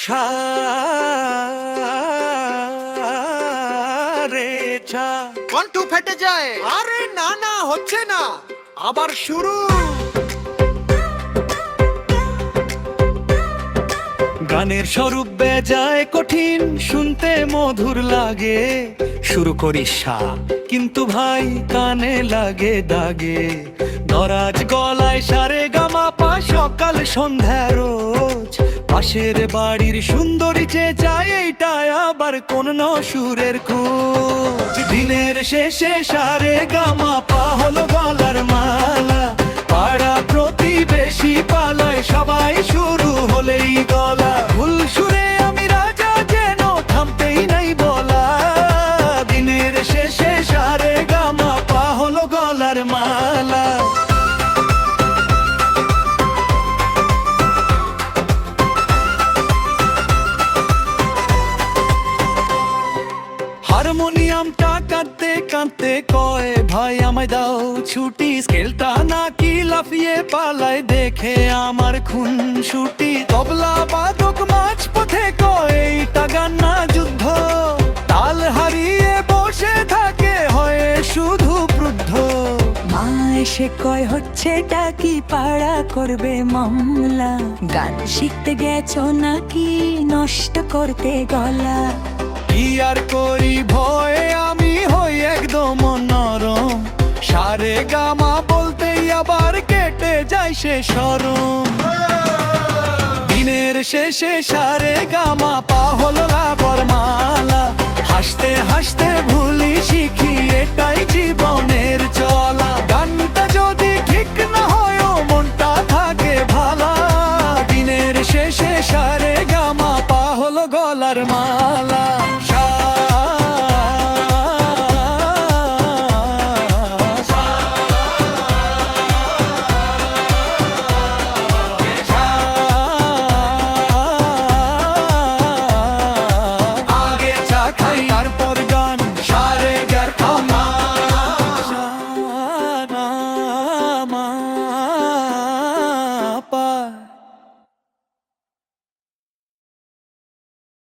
সা রে ছা। কণ্ঠ ফেটে যায়। আরে না না, হচ্ছে না, আবার শুরু। গানের স্বরূপ বেজায় কঠিন, শুনতে মধুর লাগে। শুরু করি সা, কিন্তু ভাই কানে লাগে দাগে। দরাজ গলায় সারে গামা পা, সকাল সন্ধ্যা রোজ। পাশের বাড়ির সুন্দরী যে যায়, এইটা আবার কোন সুরের খোঁজ। দিনের শেষে সারে গামা পা হলো গলার মালা। পাড়া প্রতিবেশী পালায়, সবাই শুরু হলেই গলা। ভুল সুরে আমি রাজা, যেন থামতেই নাই বলা। দিনের শেষে সারে গামা পা হলো গলার মালা। হারমোনিয়ামটা কাঁদতে কাঁদতে কয়, ভাই আমায় দাও ছুটি। স্কেলটা নাকি লাফিয়ে পালায়, দেখে আমার খুন ছুটি। তবলা বাদক মাঝ পথে কয়, এইটা গান না যুদ্ধ। তাল হারিয়ে বসে থাকে, হয়ে শুধু ক্রুদ্ধ। মা এসে কয়, হচ্ছেটা কি, পাড়া করবে মামলা। গান শিখতে গেছো নাকি নষ্ট করতে গলা? কি আর করি ভয়ে আমি হই একদম নরম। সারে গামা বলতেই আবার কেটে যায় সে শরম। দিনের শেষে সারে গামা পা হলো লাবর মালা। হাসতে হাসতে ভুলি শিখি, এটাই জীবনের চলা। গানটা যদি ঠিক না হয়, মনটা থাকে ভালা। দিনের শেষে সারে গামা পা হলো গলার মালা।